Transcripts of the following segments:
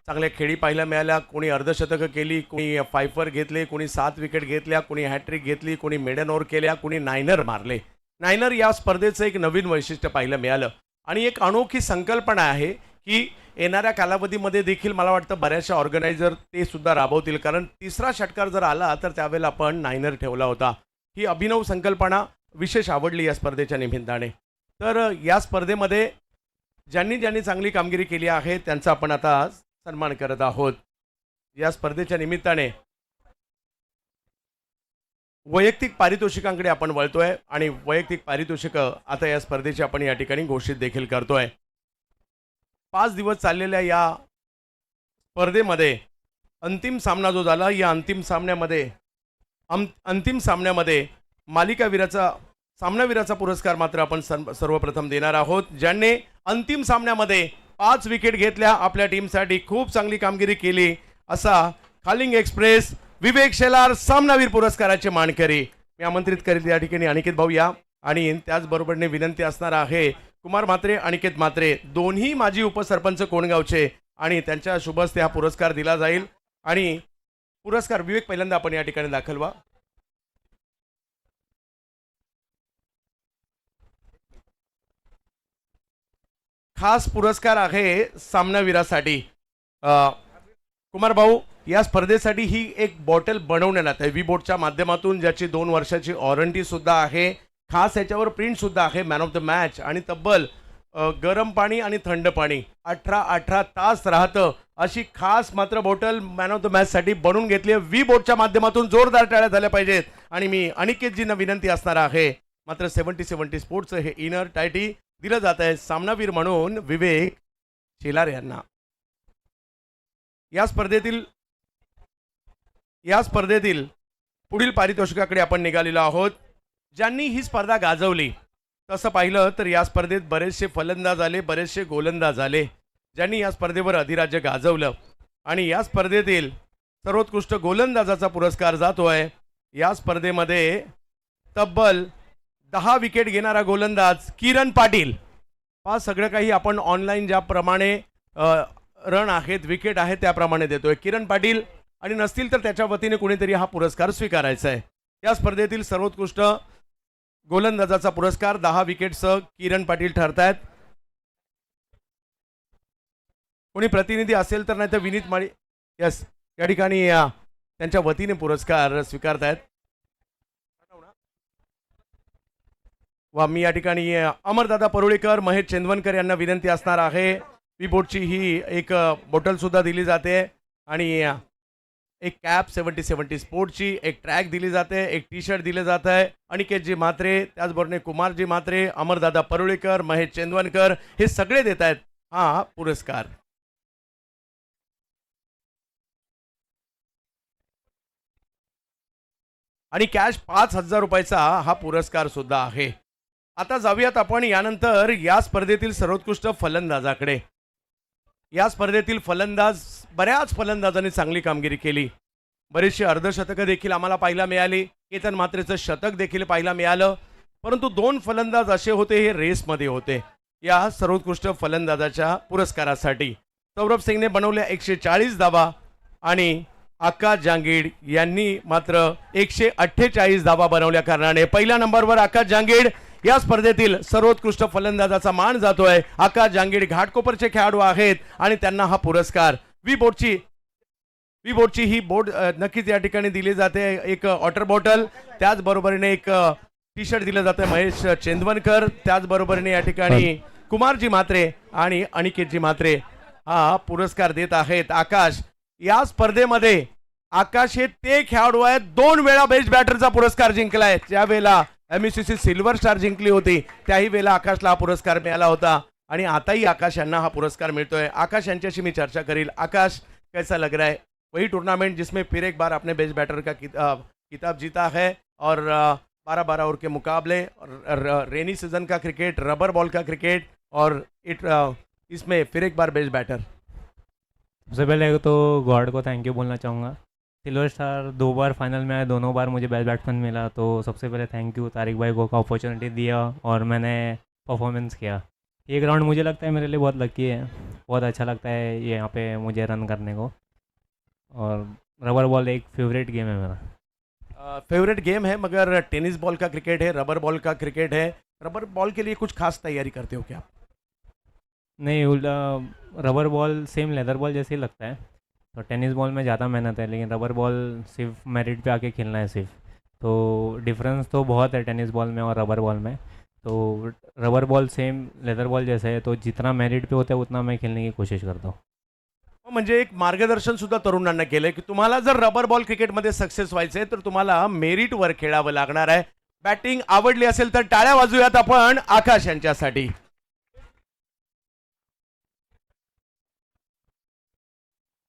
चांगल्या खेळी पाहायला मिळाल्या. कोणी अर्धशतकं केली, कोणी फायफर घेतले, कोणी 7 विकेट घेतल्या, कोणी हॅट्रिक घेतली, कोणी मेडन ओव्हर केल्या, कोणी नायनर मारले. नायनर या स्पर्धेचं एक नवीन वैशिष्ट्य पाहायला मिळालं आणि एक अनोखी संकल्पना आहे की येणाऱ्या कालावधीमध्ये देखील मला वाटतं बऱ्याचशा ऑर्गनायझर ते सुद्धा राबवतील, कारण तिसरा षटकार जर आला तर त्यावेळेला आपण नायनर ठेवला होता. ही अभिनव संकल्पना विशेष आवडली या स्पर्धेच्या निमित्ताने. तर या स्पर्धेमध्ये ज्यांनी ज्यांनी चांगली कामगिरी केली आहे त्यांचा आपण आता सन्मान करत आहोत. या स्पर्धेच्या निमित्ताने वैयक्तिक पारितोषिकांकडे आपण वळतोय आणि वैयक्तिक पारितोषिकं आता या स्पर्धेची आपण या ठिकाणी घोषित देखील करतोय. 5 दिवस चाललेल्या या स्पर्धेमध्ये अंतिम सामना जो झाला, या अंतिम सामन्यामध्ये मालिकावीराचा सामनावीराचा पुरस्कार मात्र आपण सर्वप्रथम देणार आहोत. ज्यांनी अंतिम सामन्यामध्ये 5 विकेट घेतल्या, आपल्या टीमसाठी खूप चांगली कामगिरी केली, असा खालिंग एक्सप्रेस विवेक शेलार सामनावीर पुरस्काराचे मानकरी मी आमंत्रित करीत या ठिकाणी अनिकेत भाऊ या. आणि त्याचबरोबरने विनंती असणार आहे कुमार म्हात्रे, अनिकेत म्हात्रे दोन्ही माजी उपसरपंच कोणगावचे, आणि त्यांच्या शुभ हस्ते हा पुरस्कार दिला जाईल. आणि पुरस्कार विवेक पहिल्यांदा आपण या ठिकाणी दाखल व्हा. खास पुरस्कार आहे सामनावीरासाठी. कुमार भाऊ, या स्पर्धेसाठी ही एक बॉटल बनवण्यात आहे व्ही बोटच्या माध्यमातून, ज्याची 2 वर्षाची वॉरंटी सुद्धा आहे. खास याच्यावर प्रिंट सुद्धा आहे मॅन ऑफ द मॅच, आणि तब्बल गरम पाणी आणि थंड पाणी 18 तास राहतं अशी खास मात्र बॉटल मॅन ऑफ द मॅचसाठी बनवून घेतली आहे व्ही बोटच्या माध्यमातून. जोरदार टाळ्या झाल्या पाहिजेत. आणि मी अनिकेतजींना विनंती असणार आहे मात्र 70 स्पोर्ट्सचं हे इनर टायटी दिलं जात आहे सामनावीर म्हणून विवेक शेलार यांना. या स्पर्धेतील पुढील पारितोषिकाकडे आपण निघालेलो आहोत. ज्यांनी ही स्पर्धा गाजवली, तसं पाहिलं तर या स्पर्धेत बरेचसे फलंदाज आले, बरेचसे गोलंदाज आले ज्यांनी या स्पर्धेवर अधिराज्य गाजवलं. आणि या स्पर्धेतील सर्वोत्कृष्ट गोलंदाजाचा पुरस्कार जातोय या स्पर्धेमध्ये तब्बल 10 विकेट घेणारा गोलंदाज किरण पाटील. हा सगळं काही आपण ऑनलाईन ज्याप्रमाणे रन आहेत, विकेट आहेत त्याप्रमाणे देतोय किरण पाटील, आणि नसतील तर त्याच्या वतीने कुणीतरी हा पुरस्कार स्वीकारायचा आहे. या स्पर्धेतील सर्वोत्कृष्ट गोलंदाजाचा पुरस्कार 10 विकेटसह किरण पाटील ठरतायत. कोणी प्रतिनिधी असेल तर, नाही तर विनीत माळी यस या ठिकाणी त्यांच्या वतीने पुरस्कार स्वीकारतायत. वा मी या ठिकाणी अमरदादा परुळेकर, महेश चेंदवनकर यांना विनंती असणार आहे. व्ही बोटची ही एक बॉटल सुद्धा दिली जाते, आणि एक कॅप 70 स्पोर्ट्सची, एक ट्रॅक दिली जाते, एक टी शर्ट दिले जात आहे. अनिकेतजी म्हात्रे, त्याचबरोबर कुमारजी म्हात्रे, अमरदादा परुळेकर, महेश चेंदवनकर हे सगळे देत आहेत हा पुरस्कार. आणि कॅश 5,000 रुपयाचा हा पुरस्कार सुद्धा आहे. आता जाऊयात आपण यानंतर या स्पर्धेतील सर्वोत्कृष्ट फलंदाजाकडे. या स्पर्धेतील बऱ्याच फलंदाजांनी चांगली कामगिरी केली. बरेचसे अर्धशतकं देखील आम्हाला पाहायला मिळाली. केतन म्हात्रेचं शतक देखील पाहायला मिळालं. परंतु 2 फलंदाज असे होते हे रेसमध्ये होते या सर्वोत्कृष्ट फलंदाजाच्या पुरस्कारासाठी. सौरभ सिंगने बनवल्या 140 धावा आणि आकाश जांगीड यांनी मात्र 148 धावा बनवल्या कारणाने पहिल्या नंबरवर आकाश जांगीड. या स्पर्धेतील सर्वोत्कृष्ट फलंदाजाचा मान जातोय. आकाश जांगीड घाटकोपरचे खेळाडू आहेत आणि त्यांना हा पुरस्कार व्ही बोटची ही बोट नक्कीच या ठिकाणी दिली जाते. एक वॉटर बॉटल, त्याचबरोबरीने एक टी शर्ट दिलं जातं महेश चेंदवनकर, त्याचबरोबरीने या ठिकाणी कुमारजी म्हात्रे आणि अनिकेतजी म्हात्रे हा पुरस्कार देत आहेत. आकाश, या स्पर्धेमध्ये आकाश हे ते खेळाडू आहेत 2 वेळा बेस्ट बॅटरचा पुरस्कार जिंकलाय. ज्यावेळेला MSCC सिल्वर स्टार जिंकली होती त्याही वेळेला आकाशला हा पुरस्कार मिळाला होता, आणि आताही आकाश यांना हा पुरस्कार मिळतोय. आकाश यांच्याशी मी चर्चा करील. आकाश, कैसा लग रहा है वही टूर्नामेंट जिसमें फिर एक बार आपने बेस्ट बैटर का किताब जीता है, और 12-12 ओवर के मुकाबले, रेनी सीजन का क्रिकेट, रबर बॉल का क्रिकेट, और इसमें फिर एक बार बेस्ट बैटर. सबसे पहले तो गॉड को थैंक यू बोलना चाहूँगा. सिल्वर स्टार 2 बार फाइनल में आया, दोनों बार मुझे बेस्ट बैट्समैन मिला, तो सबसे पहले थैंक यू तारिक भाई को अपॉर्चुनिटी दिया और मैंने परफॉर्मेंस किया. ये ग्राउंड मुझे लगता है मेरे लिए बहुत लकी है. बहुत अच्छा लगता है ये यहाँ पे मुझे रन करने को। और रबर बॉल एक फेवरेट गेम है मेरा। फेवरेट गेम है, मगर टेनिस बॉल का क्रिकेट है, रबर बॉल का क्रिकेट है। रबर बॉल के लिए कुछ खास तैयारी करते हो क्या? नहीं, उल्टा rubber ball same leather ball जैसे ही लगता है। तो टेनिस बॉल में ज़्यादा मेहनत है, लेकिन रबर बॉल सिर्फ मेरिट पे आके खेलना है सिर्फ। तो डिफरेंस तो बहुत है टेनिस बॉल में और रबर बॉल में। तो rubber ball same leather ball जैसे है, तो जितना मेरिट पे होता है उतना मैं खेलने की कोशिश करता हूँ। म्हणजे एक मार्गदर्शन सुद्धा तरुणांना केलंय की तुम्हाला जर रबर बॉल क्रिकेटमध्ये सक्सेस व्हायचंय तर तुम्हाला मेरिटवर खेळावं लागणार आहे. बॅटिंग आवडली असेल तर टाळ्या वाजूयात आपण आकाश यांच्यासाठी.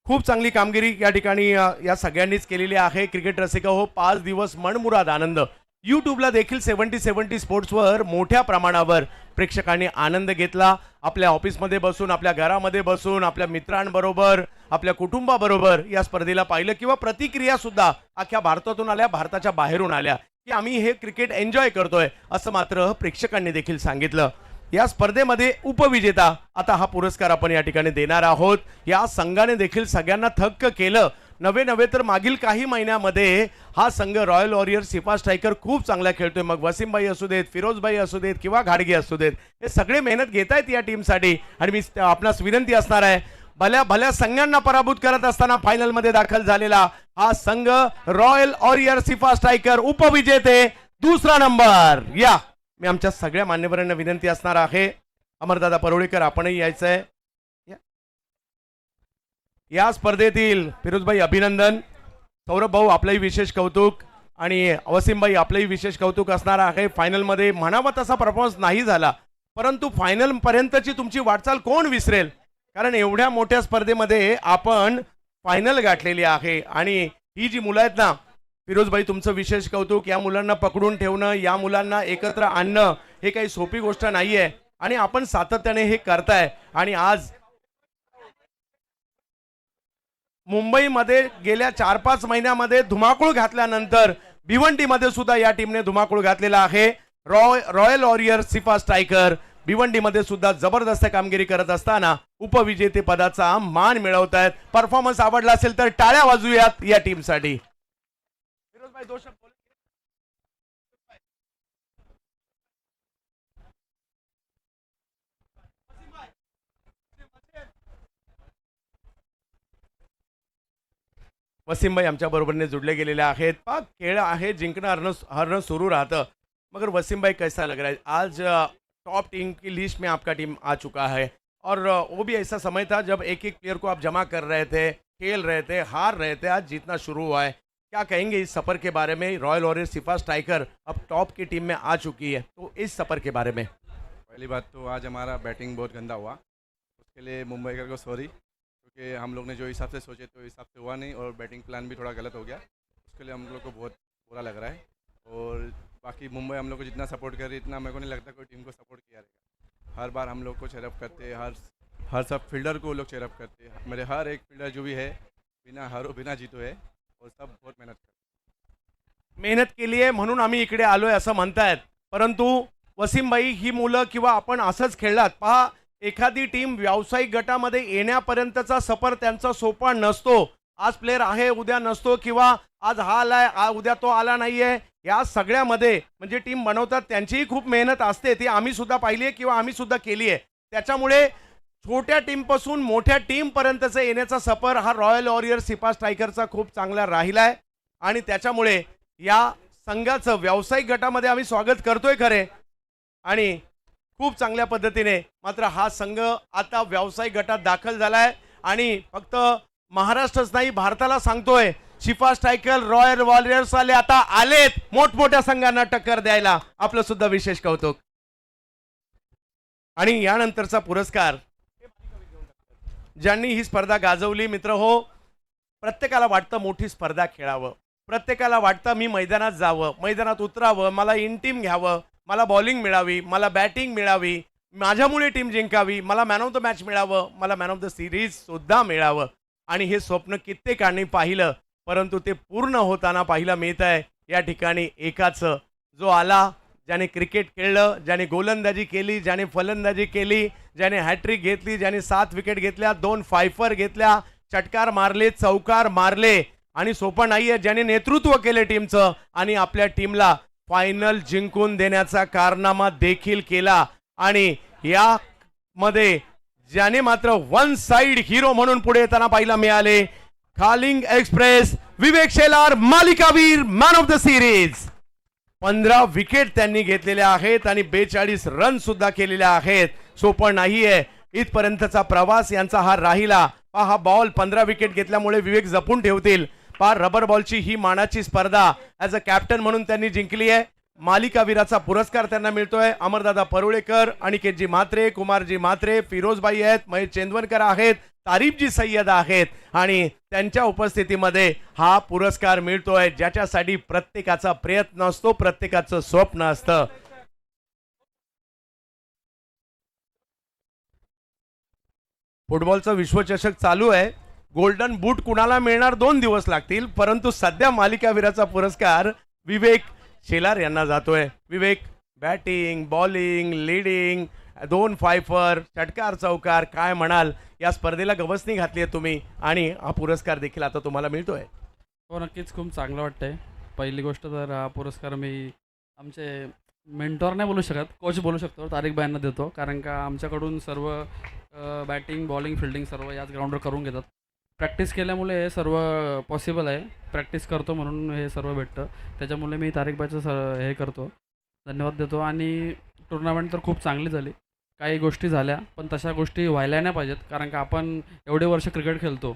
खूप चांगली कामगिरी या ठिकाणी या सगळ्यांनीच केलेली आहे. क्रिकेट रसिक हो, 5 दिवस मनमुराद आनंद. यूट्यूबला देखील 70-70 स्पोर्ट्सवर मोठ्या प्रमाणावर प्रेक्षकांनी आनंद घेतला. आपल्या ऑफिसमध्ये बसून, आपल्या घरामध्ये बसून, आपल्या मित्रांबरोबर, आपल्या कुटुंबाबरोबर या स्पर्धेला पाहिलं, किंवा प्रतिक्रिया सुद्धा अख्ख्या भारतातून आल्या, भारताच्या बाहेरून आल्या, की आम्ही हे क्रिकेट एन्जॉय करतोय असं मात्र प्रेक्षकांनी देखील सांगितलं. या स्पर्धेमध्ये उपविजेता आता हा पुरस्कार आपण या ठिकाणी देणार आहोत. या संघाने देखील सगळ्यांना थक्क केलं. नवे तर मागील काही महिन्यामध्ये हा संघ रॉयल वॉरियर सिफा स्ट्रायकर खूप चांगला खेळतोय. मग वसीमभाई असू देत, फिरोजभाई असू देत किंवा घाडगे असू देत, हे सगळे मेहनत घेत आहेत या टीमसाठी. आणि मी आपणास विनंती असणार आहे, भल्या भल्या संघांना पराभूत करत असताना फायनलमध्ये दाखल झालेला हा संघ रॉयल वॉरियर सिफा स्ट्रायकर उपविजेते दुसरा नंबर. या मी आमच्या सगळ्या मान्यवरांना विनंती असणार आहे, अमरदादा परोळेकर आपणही यायचंय. या स्पर्धेतील फिरोजभाई अभिनंदन, सौरभ भाऊ आपलंही विशेष कौतुक, आणि वसीमभाई आपलंही विशेष कौतुक असणार आहे. फायनलमध्ये म्हणावा तसा परफॉर्मन्स नाही झाला, परंतु फायनल पर्यंतची तुमची वाटचाल कोण विसरेल, कारण एवढ्या मोठ्या स्पर्धेमध्ये आपण फायनल गाठलेली आहे. आणि ही जी मुलं आहेत ना, फिरोजभाई तुमचं विशेष कौतुक. या मुलांना पकडून ठेवणं, या मुलांना एकत्र आणणं हे काही सोपी गोष्ट नाहीये, आणि आपण सातत्याने हे करताय. आणि आज मुंबईमध्ये गेल्या 4-5 महिन्यामध्ये धुमाकूळ घातल्यानंतर भिवंडीमध्ये सुद्धा या टीमने धुमाकूळ घातलेला आहे. रॉयल वॉरियर सिफा स्ट्रायकर भिवंडीमध्ये सुद्धा जबरदस्त कामगिरी करत असताना उपविजेते पदाचा मान मिळवत आहेत. परफॉर्मन्स आवडला असेल तर टाळ्या वाजूयात या टीमसाठी. फिरोजभाई दो शब्द बोले. वसीमभाई आमच्या बरोबरने जुड़ले गेलेले आहेत. पा खेळ आहे, जिंकणं हरणं सुरू राहतं. मगर वसीमभाई कैसा लग रहा है आज? टॉप टीम की लिस्ट में आपका टीम आ चुका है, और वो भी ऐसा समय था जब एक एक प्लेयर को आप जमा कर रहे थे, खेल रहे थे, हार रहे थे, आज जीतना शुरू हुआ है. क्या कहेंगे इस सफर के बारे में? रॉयल वॉरियर सिफा स्ट्राइकर अब टॉप की टीम में आ चुकी है, तो इस सफर के बारे में. पहली बात तो आज हमारा बैटिंग बहुत गंदा हुआ, उसके लिए मुंबईकर को सॉरी, क्योंकि हम लोग ने जो हिसाब से सोचे तो हिसाब से हुआ नहीं, और बैटिंग प्लान भी थोड़ा गलत हो गया, उसके लिए हम लोग को बहुत बुरा लग रहा है. और बाकी मुंबई हम लोग को जितना सपोर्ट कर रही है, इतना मेरे को नहीं लगता कोई टीम को सपोर्ट किया रहेगा. हर बार हम लोग को चेयरअप करते हैं, हर सब फील्डर को लोग चेयरअप करते हैं. मेरे हर एक फील्डर जो भी है बिना हारो बिना जीतो है, और सब बहुत मेहनत करते हैं. मेहनत केली आहे म्हणून आम्ही इकडे आलोय असं म्हणतायत, परंतु वसीमभाई ही मुलं किंवा आपण असंच खेळलात पहा. एखादी टीम व्यावसायिक गटामध्ये येण्यापर्यंतचा सफर त्यांचा सोपा नसतो. आज प्लेयर आहे, उद्या नसतो, किंवा आज हा आलाय, उद्या तो आला नाहीये. या सगळ्यामध्ये म्हणजे टीम बनवतात त्यांचीही खूप मेहनत असते, ती आम्ही सुद्धा पाहिली आहे किंवा आम्ही सुद्धा केली आहे. त्याच्यामुळे छोट्या टीमपासून मोठ्या टीमपर्यंतचा येण्याचा सफर हा रॉयल वॉरियर सिफा स्ट्रायकरचा खूप चांगला राहिला आहे. आणि त्याच्यामुळे या संघाचं व्यावसायिक गटामध्ये आम्ही स्वागत करतोय खरे, आणि खूप चांगल्या पद्धतीने मात्र हा संघ आता व्यावसायिक गटात दाखल झालाय. आणि फक्त महाराष्ट्रच नाही, भारताला सांगतोय, सिफा स्ट्रायकर रॉयल वॉरियर्स आले, आता आलेत मोठमोठ्या संघांना टक्कर द्यायला. आपलं सुद्धा विशेष कौतुक. आणि यानंतरचा पुरस्कार ज्यांनी ही स्पर्धा गाजवली, मित्र हो, प्रत्येकाला वाटतं मोठी स्पर्धा खेळावं, प्रत्येकाला वाटतं मी मैदानात जावं, मैदानात उतरावं, मला इन टीम घ्यावं, मला बॉलिंग मिळावी, मला बॅटिंग मिळावी, माझ्यामुळे टीम जिंकावी, मला मॅन ऑफ द मॅच मिळावं, मला मॅन ऑफ द सिरीज सुद्धा मिळावं. आणि हे स्वप्न कित्येकांनी पाहिलं, परंतु ते पूर्ण होताना पाहायला मिळत आहे या ठिकाणी एकाचं, जो आला, ज्याने क्रिकेट खेळलं, ज्याने गोलंदाजी केली, ज्याने फलंदाजी केली, ज्याने हॅट्रिक घेतली, ज्याने 7 विकेट घेतल्या, 2 फायफर घेतल्या, षटकार मारले, चौकार मारले आणि सोपं नाहीये ज्याने नेतृत्व केले टीमचं आणि आपल्या टीमला फायनल जिंकून देण्याचा कारनामा देखील केला. आणि या मध्ये ज्याने मात्र वन साइड हिरो म्हणून पुढे येताना पाहायला मिळाले, खालिंग एक्सप्रेस विवेक शेलार, मालिकावीर, man of the series. 15 wicket त्यांनी घेतलेल्या आहेत आणि 42 रन सुद्धा केलेल्या आहेत. सोपं नाहीये इथपर्यंतचा प्रवास यांचा हा राहिला. हा बॉल 15 विकेट घेतल्यामुळे विवेक जपून ठेवतील. रबर बॉलची ही मानाची स्पर्धा ऍज अ कॅप्टन म्हणून त्यांनी जिंकली आहे. मालिकावीराचा पुरस्कार त्यांना मिळतोय. अमरदादा परुळेकर, अनिकेतजी म्हात्रे, कुमारजी म्हात्रे, फिरोजबाई आहेत, महेश चेंदवनकर आहेत, तारीफजी सय्यद आहेत आणि त्यांच्या उपस्थितीमध्ये हा पुरस्कार मिळतोय ज्याच्यासाठी प्रत्येकाचा प्रयत्न असतो, प्रत्येकाचं स्वप्न असतं. फुटबॉलचं विश्वचषक चालू आहे. गोल्डन बूट कुणाला मिळणार 2 दिवस लागतील, परंतु सध्या मालिकावीराचा पुरस्कार विवेक शेलार यांना जातोय. विवेक, बॅटिंग, बॉलिंग, लीडिंग, 2 फायफर, षटकार, चौकार, काय म्हणाल? या स्पर्धेला गवसणी घातली आहे तुम्ही आणि हा पुरस्कार देखील आता तुम्हाला मिळतोय. हो, नक्कीच खूप चांगलं वाटतंय. पहिली गोष्ट तर हा पुरस्कार मी आमचे मेंटॉर नाही बोलू शकत, कोच बोलू शकतो, तारिक भाईंना देतो. कारण का आमच्याकडून सर्व बॅटिंग, बॉलिंग, फिल्डिंग सर्व याच ग्राउंडवर करून घेतात. प्रॅक्टिस केल्यामुळे हे सर्व पॉसिबल आहे. प्रॅक्टिस करतो म्हणून हे सर्व भेटतं. त्याच्यामुळे मी तारिक भाईचं हे करतो, धन्यवाद देतो. आणि टुर्नामेंट तर खूप चांगली झाली. काही गोष्टी झाल्या पण तशा गोष्टी व्हायला नाही पाहिजेत. कारण का आपण एवढे वर्ष क्रिकेट खेळतो,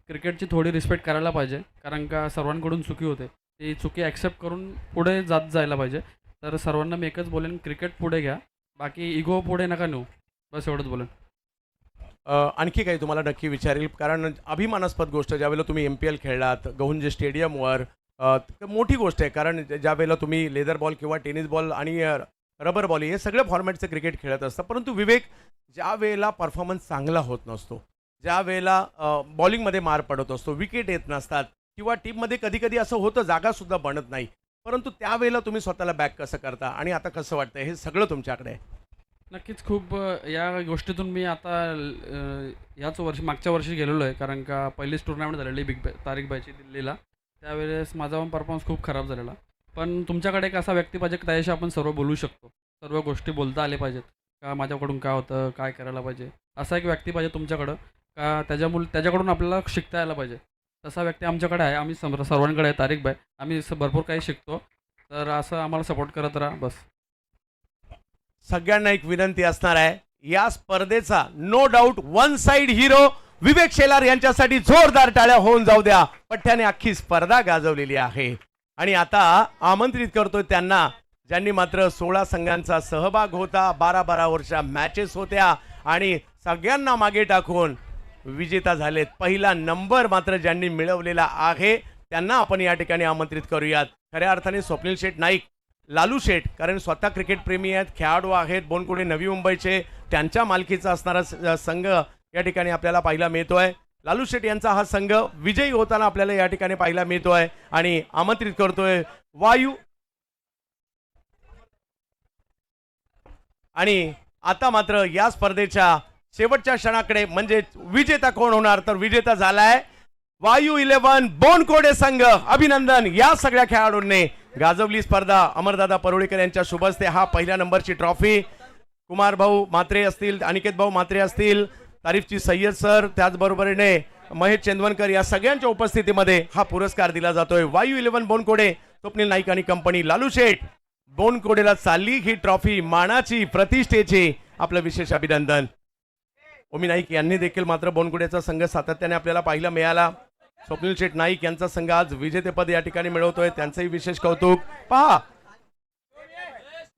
क्रिकेटची थोडी रिस्पेक्ट करायला पाहिजे. कारण का सर्वांकडून चुकी होते, ती चुकी ॲक्सेप्ट करून पुढे जात जायला पाहिजे. तर सर्वांना मी एकच बोलेन, क्रिकेट पुढे घ्या, बाकी इगो पुढे नका नेऊ, बस एवढंच बोलेन. आणखी काही तुम्हाला नक्की विचारेल, कारण अभिमानास्पद गोष्ट ज्यावेळेला तुम्ही MPL खेळलात गहुंजे स्टेडियमवर, मोठी गोष्ट आहे. कारण ज्यावेळेला तुम्ही लेदर बॉल किंवा टेनिस बॉल आणि रबर बॉल हे सगळ्या फॉर्मॅटचं क्रिकेट खेळत असतं, परंतु विवेक ज्या वेळेला परफॉर्मन्स चांगला होत नसतो, ज्या वेळेला बॉलिंगमध्ये मार पडत असतो, विकेट येत नसतात किंवा टीममध्ये कधी कधी असं होतं जागासुद्धा बनत नाही, परंतु त्यावेळेला तुम्ही स्वतःला बॅक कसं करता आणि आता कसं वाटतं हे सगळं तुमच्याकडे आहे? नक्कीच खूप या गोष्टीतून मी आता याच वर्षी मागच्या वर्षी गेलेलो आहे. कारण का पहिलीच टुर्नामेंट झालेली तारिक भाईची दिल्लीला, त्यावेळेस माझा पण परफॉर्मन्स खूप खराब झालेला. पण तुमच्याकडे एक असा व्यक्ती पाहिजे की त्याच्याशी आपण सर्व बोलू शकतो, सर्व गोष्टी बोलता आल्या पाहिजेत. का माझ्याकडून काय होतं, काय करायला पाहिजे, असा एक व्यक्ती पाहिजे तुमच्याकडं. का त्याच्याकडून आपल्याला शिकता यायला पाहिजे. तसा व्यक्ती आमच्याकडे आहे, आम्ही सर्वांकडे आहे तारिक भाई. आम्ही भरपूर काही शिकतो, तर असं आम्हाला सपोर्ट करत राहा बस. सगळ्यांना एक विनंती असणार आहे, या स्पर्धेचा no doubt one side hero Vivek Shelar यांच्यासाठी जोरदार टाळ्या होऊन जाऊ द्या. पठ्ठ्याने अख्खी स्पर्धा गाजवलेली आहे आणि आता आमंत्रित करतोय त्यांना ज्यांनी मात्र 16 संघांचा सहभाग होता, 12-12 वर्ष मॅचेस होत्या आणि सगळ्यांना मागे टाकून विजेता झालेत. पहिला नंबर मात्र ज्यांनी मिळवलेला आहे त्यांना आपण या ठिकाणी आमंत्रित करूयात. खऱ्या अर्थाने स्वप्नील शेठ नाईक, लालू शेठ, कारण स्वतः क्रिकेट प्रेमी आहेत, खेळाडू आहेत, बोनकुडे नवी मुंबईचे, त्यांच्या मालकीचा असणारा संघ या ठिकाणी आपल्याला पाहायला मिळतोय. लालू शेठ यांचा हा संघ विजयी होताना आपल्याला या ठिकाणी पाहायला मिळतोय आणि आमंत्रित करतोय वायू. आणि आता मात्र या स्पर्धेच्या शेवटच्या क्षणाकडे, म्हणजे विजेता कोण होणार, तर विजेता झालाय वायू 11 बोनकोडे संघ. अभिनंदन, या सगळ्या खेळाडूंनी गाजवली स्पर्धा. अमरदादा परुळेकर यांच्या शुभ हस्ते हा पहिल्या नंबरची ट्रॉफी, कुमार भाऊ म्हात्रे असतील, अनिकेत भाऊ म्हात्रे असतील, तारीफची सय्यद सर, त्याचबरोबरीने महेश चेंदवनकर, या सगळ्यांच्या उपस्थितीमध्ये हा पुरस्कार दिला जातोय. वायू 11 बोनकोडे, स्वप्नील नाईक आणि कंपनी, लालू शेठ, बोनकोडेला चालली ही ट्रॉफी मानाची, प्रतिष्ठेची. आपलं विशेष अभिनंदन. ओमी नाईक यांनी देखील मात्र बोनकुडेचा संघ सातत्याने आपल्याला पाहायला मिळाला. स्वप्नील शेठ नाईक यांचा संघ आज विजेतेपद या ठिकाणी मिळवतोय, त्यांचंही विशेष कौतुक. पहा,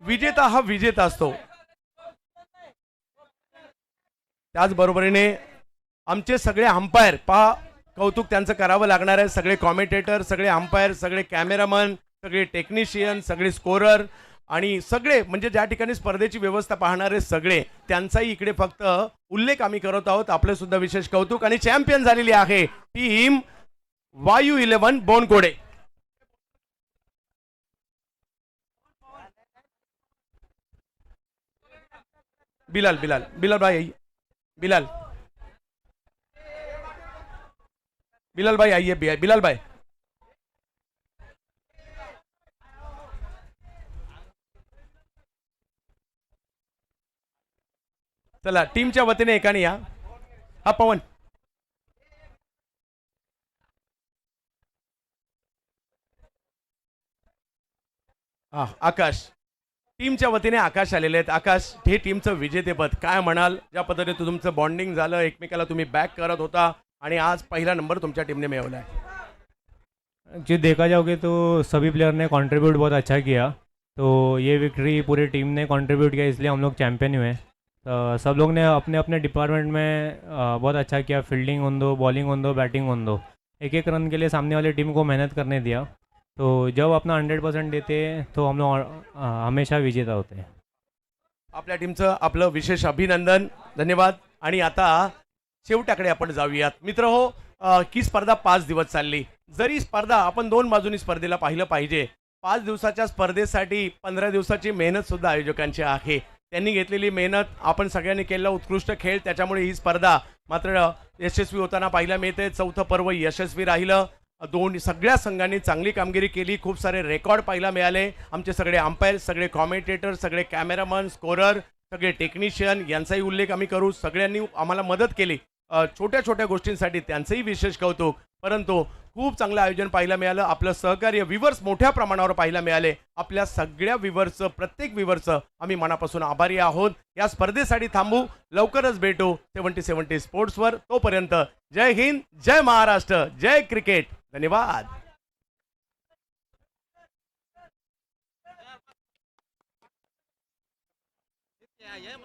विजेता हा विजेता असतो. त्याचबरोबरीने आमचे सगळे अंपायर, पहा कौतुक त्यांचं करावं लागणार आहे. सगळे कॉमेंटेटर, सगळे अंपायर, सगळे कॅमेरामन, सगळे टेक्निशियन, सगळे स्कोरर आणि सगळे म्हणजे ज्या ठिकाणी स्पर्धेची व्यवस्था पाहणारे सगळे, त्यांचाही इकडे फक्त उल्लेख आम्ही करत आहोत. आपले सुद्धा विशेष कौतुक. आणि चॅम्पियन झालेली आहे टीम वायू 11 बोनकोडे. बिलाल बिलाल बिलाल भाई आइए, बिलाल बिलाल भाई आइए, बिलाल भाई चला टीमच्या वतीने एकाने या. हा पवन, हा आकाश. टीमच्या वतीने आकाश आलेले आहेत. आकाश, हे टीमचं विजेतेपद काय म्हणाल? ज्या पद्धतीने तुमचं बॉन्डिंग झालं, एकमेकाला तुम्ही बॅक करत होता आणि आज पहिला नंबर तुमच्या टीमने मिळवला आहे. जो देखा जाओगे तो सभी प्लेयर ने कंट्रीब्यूट बहुत अच्छा किया, तो ये विक्ट्री पूरी टीम ने कंट्रीब्यूट किया, इसलिए हम लोग चैम्पियन हुए. तो सब लोग ने अपने अपने डिपार्टमेंट में बहुत अच्छा किया. फील्डिंग हों दो, बॉलिंग हों दो, बैटिंग हों दो, एक एक रन के लिए सामने वाली टीम को मेहनत करने दिया. तो जब अपना 100% देते तो हम लोग हमेशा विजेता होते हैं. आपल्या टीमचं आपलं विशेष अभिनंदन, धन्यवाद. आणि आता शेवटाकडे आपण जाऊयात मित्र हो. की स्पर्धा 5 दिवस चालली. जरी स्पर्धा आपण 2 बाजूनी स्पर्धेला पाहिलं पाहिजे, 5 दिवसाच्या स्पर्धेसाठी 15 दिवसाची मेहनत सुद्धा आयोजकांची आहे. त्यांनी घेतलेली मेहनत, आपण सगळ्यांनी केलेला उत्कृष्ट खेळ, त्याच्यामुळे ही स्पर्धा मात्र यशस्वी होताना पाहायला मिळते. चौथं पर्व यशस्वी राहिलं. सगळ्या संघांनी चांगली कामगिरी केली. खूप सारे रेकॉर्ड पाहायला मिळाले. आमचे सगळे अंपायर, सगळे कॉमेंटेटर, सगळे कॅमेरामन, स्कोरर, सगळे टेक्निशियन यांचाही उल्लेख आम्ही करू. सगळ्यांनी आम्हाला मदत केली छोट्या छोट्या गोष्टींसाठी, त्यांचंही विशेष कौतुक. परंतु खूप चांगलं आयोजन पाहायला मिळालं. आपलं सहकार्य व्ह्यूवर्स मोठ्या प्रमाणावर पाहायला मिळाले. आपल्या सगळ्या व्ह्यूवर्सचं, प्रत्येक व्ह्यूवर्सचं आम्ही मनापासून आभारी आहोत. या स्पर्धेसाठी थांबू, लवकरच भेटू 70-70 स्पोर्ट्सवर. तोपर्यंत जय हिंद, जय महाराष्ट्र, जय क्रिकेट. धन्यवाद. Yeah, yeah,